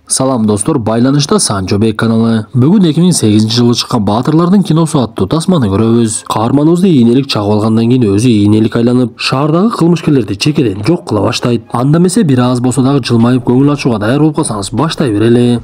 Салам достор, байланышта Санчобек каналы. Бүгін 2008-жылы шыққан Батырлардың киносы аттуу тасманы көрөбүз. Каарманыбызды ийнелик чагып алгандан кийин өзү ийнелик айланып, шаардагы кылмышкерлерди чекеден жок кыла баштайт. Анда эмесе бир аз болсо дагы жылмайып көңүл ачууга даяр болуп калсаңыз баштай берели.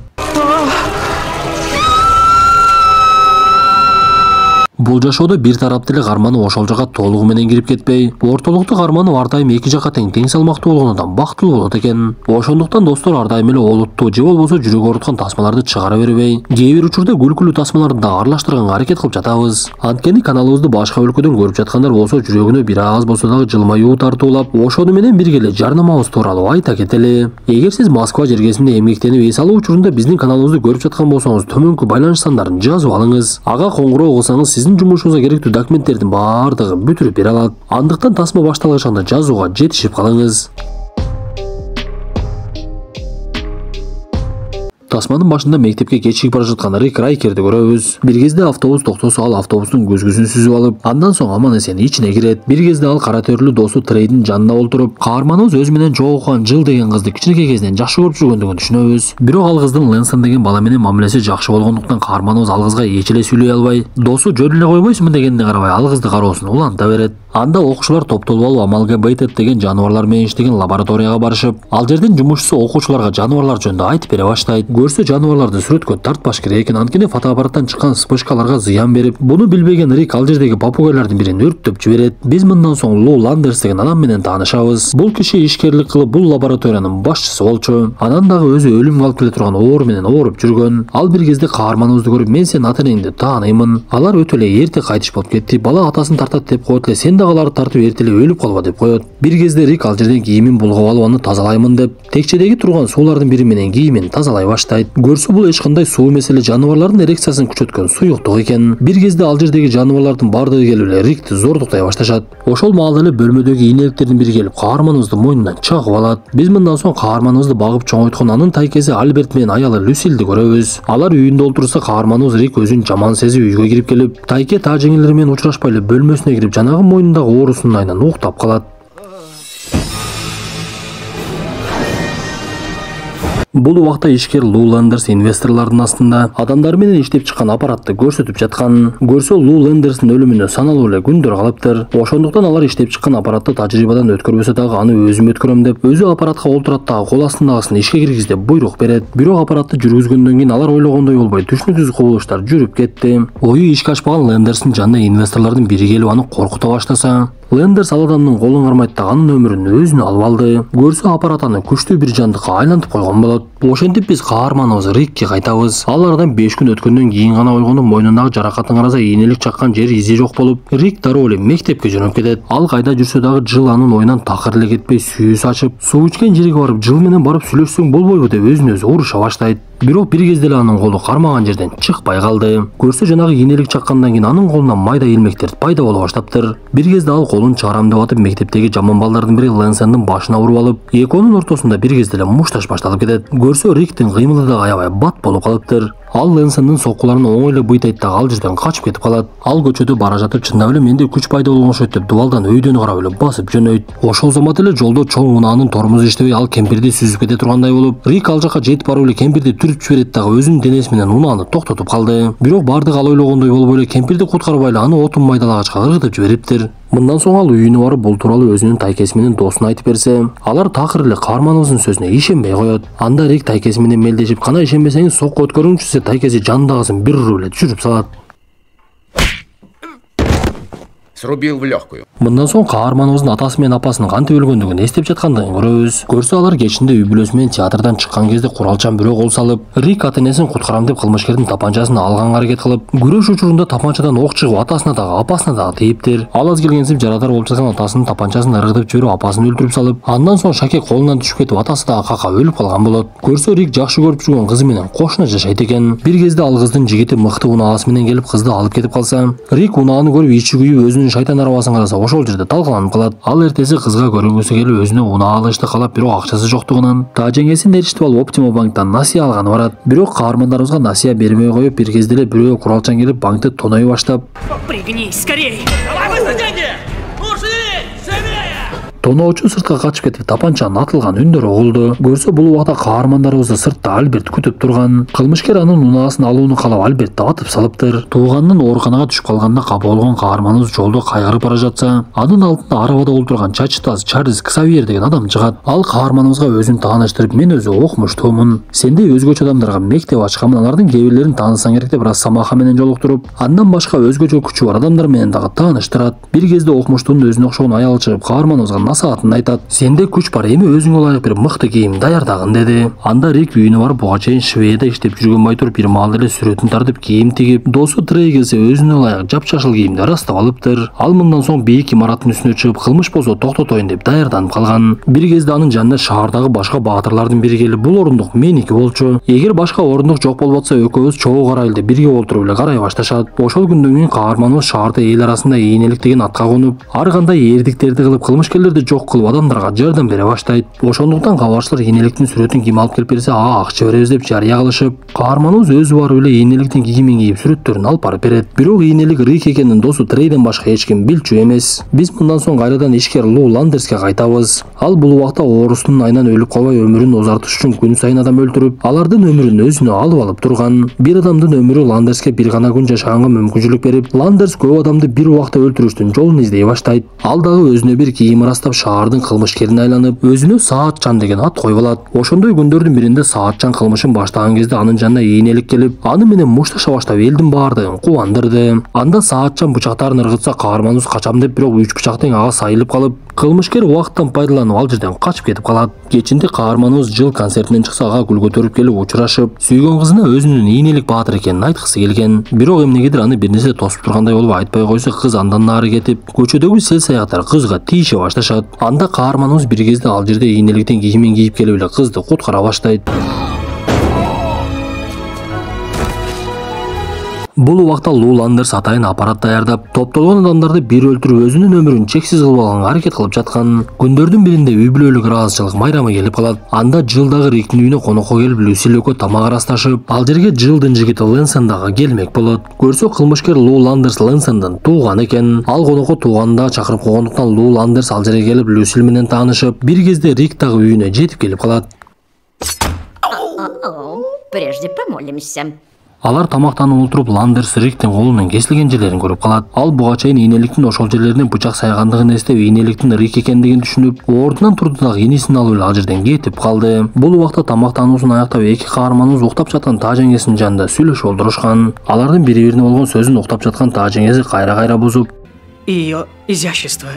Бул жашоодо бир тараптуу эле карманып ошол жака толугу менен кирип кетпей, ортолукту карманып ар дайым эки жакка тең салмактуу болгондон бактылуу болот экен. Ошондуктан достор ар дайым эле олуттуу же болбосо жүрөк ооруткан тасмаларды чыгара бербей, кээ бир учурда күлкүлүү тасмаларды да аралаштырганга аракет кылып жатабыз. Анткени каналыбызды башка өлкөдөн көрүп жаткандар болсо жүрөгүнө бир аз болсо дагы жылмаюу тартуулап, ошону менен бирге эле жарнамабыз тууралуу айта кетели. Эгер сиз Москва жергесинде эмгектенип эс алуу учурунда биздин каналыбызды көрүп жаткан болсоңуз, төмөнкү байланыш сандарын жазып алыңыз. Ага коңгуроо кылсаңыз сиздин жумушуңузга керектүү документтердин баардыгы бүтүрүп бере алат. Андыктан тасма башталышында жазууга жетишип калыңыз. Тасманын башында мектепке кечигип бара жаткан Рик Райкерди көрөбүз. Бир кезде автобус токтосо ал автобустун көзгүсүн сүзүп алып, андан соң аман эсен ичине кирет. Бир кезде ал кара терилүү досу Трейдин жанына олтуруп, каарманыбыз өзү менен жолуккан Жыл деген кызды кичинекей кезинен жакшы көрүп жүргөндүгүн түшүнөбүз. Бирок ал кыздын Лэнсон деген бала менен мамилеси жакшы болгондуктан каарманыбыз ал кызга эч эле сүйлөй албай, досу жөн эле койбойсуңбу дегенине карабай ал кызды кароосун уланта берет. Анда окуучулар топтолуп алып Амалгабейтед деген жаныбарлар менен иштеген лабораторияга барышып, ал жердин жумушчусу окуучуларга жаныбарлар жөнүндө айтып бере баштайт. Көрсө жаныбарларды сүрөткө тартпаш керек экен, анткени фотоаппараттан чыккан вспышкаларга зыян берип, буну билбеген Рик ал жердеги попугайлардын бирин өрттөп жиберет. Биз мындан соң Лу Ландерс деген адам менен таанышабыз. Бул киши ишкерлик кылып бул лабораториянын башчысы болчу. Анан дагы өзү өлүмгө алып келе турган оор менен ооруп жүргөн. Ал бир кезде каарманыбызды көрүп, мен сенин ата-энеңди тааныймын. Алар өтө эле эрте кайтыш болуп кетти. Бала атасын тартат деп коет эле, сен дагы аларды тартып эрте эле өлүп калба деп коет. Бир кезде Рик ал жерден кийимин булгап алып аны тазалаймын деп, текчедеги турган суулардын бири менен кийимин тазалай баштайт. Көрсө бул эч кандай суу эмес эле жаныбарлардын эрекциясын күчөткөн суюктук экен. Бир кезде ал жердеги жаныбарлардын бардыгы келип эле Рикти зордуктай башташат. Ошол маалда эле бөлмөдөгү ийнеликтердин бири келип каарманыбызды мойнунан чагып алат. Биз мындан соң каарманыбызды багып чоңойткон анын тайкеси Альберт менен аялы Люсилди көрөбүз. Алар үйүндө олтурса, каарманыбыз Рик өзүн жаман сезип үйгө кирип келип, тайке тажеңелери менен учурашпай эле бөлмөсүнө кирип, жанагы мойнундагы оорусунун айынан уктап калат. Бул убакта ишкер Лу Ландерс инвесторлордун астында адамдар менен иштеп чыккан аппаратты көрсөтүп жаткан. Көрсө Лу Ландерстин өлүмүнө саналуу эле күндөр калыптыр. Ошондуктан алар иштеп чыккан аппаратты тажрыйбадан өткөрбөсө дагы аны өзүм өткөрөм деп, өзү аппаратка олтурат дагы кол астындагысын ишке киргиз деп буйрук берет. Бирок аппаратты жүргүзгөндөн кийин алар ойлогондой болбой, түшүнүксүз кубулуштар жүрүп кетти. Ою ишке ашпаган Ландерстин жанына инвесторлордун бири келип аны коркута баштаса, Лендерс ал адамдын колун кармайт да анын өмүрүн өзүнө алып алды. Көрсө аппарат аны күчтүү бир жандыкка айлантып койгон болот. Ошентип биз каарманыбыз Рикке кайтабыз. Ал арадан 5 күн өткөндөн кийин гана ойгонуп, мойнундагы жаракатын караса ийнелик чаккан жери изи жок болуп, Рик дароо эле мектепке жөнөп кетет. Ал кайда жүрсө дагы Жыл анын оюнан такыр эле кетпей сүйүүсү ачып, суу ичкен жерге барып Жыл менен барып сүйлөшсөң болбойбу деп өзүн өзү уруша баштайт. Бирок бир кезде эле анын колу кармаган жерден чыкпай калды. Көрсө жанагы ийнелик чаккандан кийин анын колунан майда илмектер пайда боло баштаптыр. Бир кезде ал колун чыгарам деп атып, мектептеги жаман балдардын бири Лэнсондун башына уруп алып, экөөнүн ортосунда бир кезде эле мушташ башталып кетет. Көрсө Риктин кыймылы да аябай бат болуп калыптыр. Ал Лэнсондун соккуларын оңой эле быйтайт да ал жерден качып кетип калат. Ал көчөдө бара жатып чындап эле менде күч пайда болгон окшойт деп дубалдан өйдөнү карап эле басып жөнөйт. Ошол замат эле жолдо чоң унаанын тормозу иштебей ал кемпирди сүзүп кете тургандай болуп, Рик ал жака жетип барып эле кемпирди түрүп жиберет дагы өзүнүн денеси менен унааны токтотуп калды. Бирок бардыгы ал ойлогондой болбой эле кемпирди куткарбай эле аны отун майдалагычка ыргытып жибериптир. Мындан соң ал үйүнө барып бул тууралуу өзүнүн тайкеси менен досуна айтып берсе, алар такыр эле каарманыбыздын сөзүнө ишенбей коет. Анда Рик тайкеси менен мелдешип, кана ишенбесеңиз сокко өткөрүңүчү десе, тайкеси жандагысын бир уруп эле түшүрүп салат. Срубил в легкую. Мындан соң каарманыбыздын атасы менен апасынын кантип өлгөндүгүн эстеп жаткандыгын көрөбүз. Көрсө алар кечинде үй бүлөсү менен театрдан чыккан кезде куралчан бирөө кол салып, Рик ата-энесин куткарам деп кылмышкердин тапанчасын алганга аракет кылып, күрөш учурунда тапанчадан ок чыгып атасына дагы апасына дагы тийиптир. Ал аз келгенсип жарадар болуп жаткан атасынын тапанчасын ыргытып жиберип апасын өлтүрүп салып, андан соң шаке колунан түшүп кетип атасы дагы кака өлүп калган болот. Көрсө Рик жакшы көрүп жүргөн кызы менен кошуна жашайт экен. Бир кезде ал кыздын жигити мыкты унаасы менен келип кызды алып кетип калса, Рик унааны көрүп ичи күйүп өзүнүн шайтан арабасын караса ошол жерде талкаланып калат. Ал эртеси кызга көрүнгүсү келип өзүнө унаа алышты калап, бирок акчасы жоктугунан тажеңесин эриштип алып Оптима банктан насыя алганы барат. Бирок каармандарыбызга насыя бермей коюп, бир кезде эле бирөө куралчан келип банкты тоной баштап, «Пригнись скорей! Давай быстро деньги! Ушли! Живее!» Тоноочу сыртка качып кетип тапанчанын атылган үндөр угулду. Көрсө бул убакта каармандарыбызды сыртта Альберт күтүп турган. Кылмышкер анын унаасын алууну каалап Альбертти атып салыптыр. Тууганынын ооруканага түшүп калганда капа болгон каарманыбыз жолдо кайгырып бара жатса, анын алдында арабада олтурган чачтаз Чарльз Ксавьер деген адам жыгат. Ал каарманыбызга өзүн тааныштырып, мен өзү окумуштуумун. Сендей өзгөчө адамдарга мектеп ачканмын, алардын кээ бирлерин таанысаң керек деп Росомаха менен жолуктуруп, андан башка өзгөчө күчү бар адамдар менен дагы тааныштырат. Бир кезде окумуштуунун өзүнө окшогон аял чыгып каарманыбызга насаатын айтат. Сенде күч бар, эми өзүңө ылайык бир мыкты кийим даярдагын деди. Анда Рик үйүнө барып, буга чейин Шведияда иштеп жүргөн байтур бир маал эле сүрөтүн тартып кийим тигип, досу Трей келсе өзүнө ылайык жапжашыл кийимди ырастап алыптыр. Ал мындан соң бийик имараттын үстүнө чыгып, кылмыш болсо токтотоюн деп даярданып калган. Бир кезде анын жанына шаардагы башка баатырлардын бири келип, бул орундук меники болчу. Эгер башка орундук жок болуп атса, экөөбүз чогуу карайлы деп бирге олтуруп эле карай башташат. Ошол күндөн кийин каарманыбыз шаарда эл арасында ийнелик деген атка конуп, ар кандай эрдиктерди кылып, кылмышкерлерди жок кылып адамдарга жардам бере баштайт. Ошондуктан кабарчылар ийнеликтин сүрөтүн ким алып келип берсе, ага акча беребиз деп жарыя кылышып, каарманыбыз өзү барып эле ийнеликтин кийимин кийип сүрөттөрүн алып барып берет. Бирок ийнелик Рик экенин досу Трейден башка эч ким билчү эмес. Биз мындан соң кайрадан ишкер Лу Ландерске кайтабыз. Ал бул убакта оорусунун айынан өлүп калбай өмүрүн узартыш үчүн күн сайын адам өлтүрүп, алардын өмүрүн өзүнө алып турган. Бир адамдын өмүрү Ландерске бир гана күн жашаганга мүмкүнчүлүк берип, Ландерс көп адамды бир убакта өлтүрүштүн жолун издей баштайт. Ал дагы өзүнө бир кийим ырастап шаардын кылмышкерине айланып, өзүнө Саатчан деген ат коюп алат. Ошондой күндөрдүн биринде Саатчан кылмышын баштаган кезде анын жанына ийнелик келип, аны менен мушташа баштап элдин баардыгын кубандырды. Анда Саатчан бычактарын ыргытса, каарманыбыз качам деп, бирок 3 бычак тең ага сайылып калып, кылмышкер убакыттан пайдаланып ал жерден качып кетип калат. Кечинде каарманыбыз жыл концертинен чыкса, ага гүл көтөрүп келип учурашып, сүйгөн кызына өзүнүн ийнелик баатыр экенин айткысы келген. Бирок эмнегедир аны бир нерсе тосуп тургандай болуп айтпай койсо, кыз андан нары кетип, көчөдөгү сел-саяктар кызга тийише башташат. Анда каарманыбыз бир кезде ал жерде ийнеликтин кийимин кийип келип эле кызды куткара баштайт. Бул убакта Лу Ландерс атайын аппарат даярдап, топтолгон адамдарды бир өлтүрүп, өзүнүн өмүрүн чексиз кылып алганга аракет кылып жаткан. Күндөрдүн биринде үй бүлөлүк ыраазычылык майрамы келип калат. Анда жылдагы Риктин үйүнө конокко келип, Люсиль экөө тамак арасташып, ал жерге жылдын жигити Лэнсон дагы келмек болот. Көрсө кылмышкер Лу Ландерс Лэнсондун тууганы экен. Ал конокко тууганын чакырып койгондуктан Лу Ландерс ал жерге келип Люсиль менен таанышып, бир кезде Рик дагы үйүнө жетип келип калат. Прежде помолимся. Алар тамактанып олтуруп, Ландерс Риктин колунун кесилген жерлерин көрүп калат. Ал буга чейин ийнеликтин ошол жерлерине бычак сайгандыгын эстеп, ийнеликтин Рик экендигин түшүнүп, ордунан турду дагы инисин алып эле ал жерден кетип калды. Бул убакта тамактануусун аяктап, эки каарманыбыз уктап жаткан таа жеңесинин жанында сүйлөшүп олтурушкан. Алардын бири-бирине болгон сөзүн уктап жаткан таа жеңеси кайра-кайра бузуп, Ее изящество.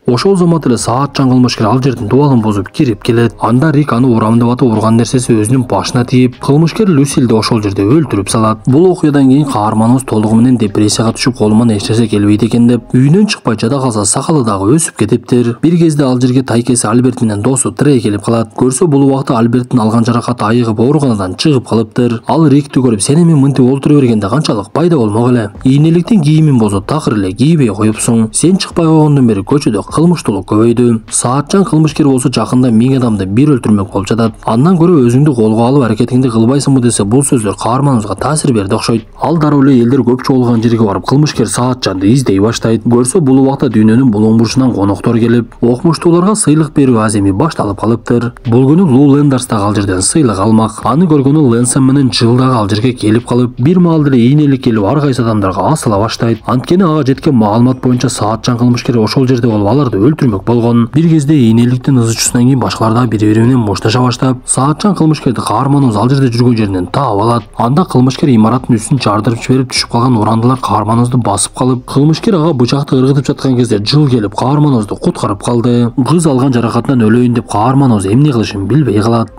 ошол замат эле Саатчан кылмышкер ал жердин дубалын бузуп кирип келет. Анда Рик аны урамдап атып, урган нерсеси өзүнүн башына тийип, кылмышкер Люсильди ошол жерде өлтүрүп салат. Бул окуядан кийин каарманыбыз толугу менен депрессияга түшүп, колуман эч нерсе келбейт экен деп, үйүнөн чыкпай жада калса, сакалы дагы өсүп кетиптир. Бир кезде ал жерге тайкеси Альберт менен досу Трей келип калат. Көрсө бул убакта Альберттин алган жаракаты айыгып, ооруканадан чыгып калыптыр. Ал Рикти көрүп, сен эми мынтип олтура бергенде канчалык пайда болмок эле. Ийнеликтин кийимин болсо такыр эле кийбей коюпсуң. Сен чыкпай койгондон бери көчөдө кылмыштуулук көбөйдү. Саатчан кылмышкер болсо жакында 1000 адамды бир өлтүрмөк болуп жатат. Андан көрө өзүңдү колго алып аракетиңди кылбайсыңбы десе, бул сөздөр каарманыбызга таасир берди окшойт. Ал дароо эле элдер көп чогулган жерге барып, кылмышкер Саатчанды издей баштайт. Көрсө бул убакта дүйнөнүн булуң бурчунан коноктор келип, окумуштууларга сыйлык берүү аземи башталып калыптыр. Бул күнү Лу Ландерс дагы ал жерден сыйлык алмак. Аны көргөнү Лэнсон менен жылдагы ал жерге келип калып, бир маалда эле ийнелик келип ар кайсы адамдарга асыла баштайт. Анткени ага жеткен маалымат боюнча Саатчан кылмышкер ошол жерде болуп аларды өлтүрмөк болгон. Бир кезде ийнеликтин ызычуусунан кийин башкалар да бири-бири менен мушташа баштап, Саатчан кылмышкерди каарманыбыз ал жерде жүргөн жеринен таап алат. Анда кылмышкер имараттын үстүн жардырып жиберип, түшүп калган урандылар каарманыбызды басып калып, кылмышкер ага бычакты ыргытып жаткан кезде жыл келип каарманыбызды куткарып калды. Кыз алган жаракатынан өлөйүн деп каарманыбыз эмне кылышын билбей калат.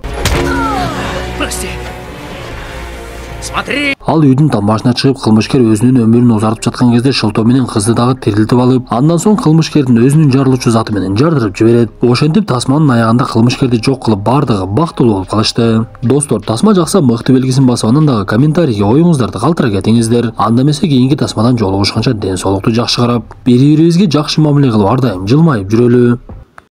Прости. Смотри. Ал үйдүн тамбашына чыгып, кылмышкер өзүнүн өмүрүн узартып жаткан кезде шылтоо менен кызды дагы тирилтип алып, андан соң кылмышкердин өзүнүн жарылуучу заты менен жардырып жиберет. Ошентип тасманын аягында кылмышкерди жок кылып, бардыгы бактылуу болуп калышты. Достор, тасма жакса мыкты белгисин басып, анан дагы комментарийге оюңуздарды калтыра кетиңиздер. Анда эмесе кийинки тасмадан жолугушканча ден соолукту жакшы карап, бири-бирибизге жакшы мамиле кылып, ар дайым жылмайып жүрөлү.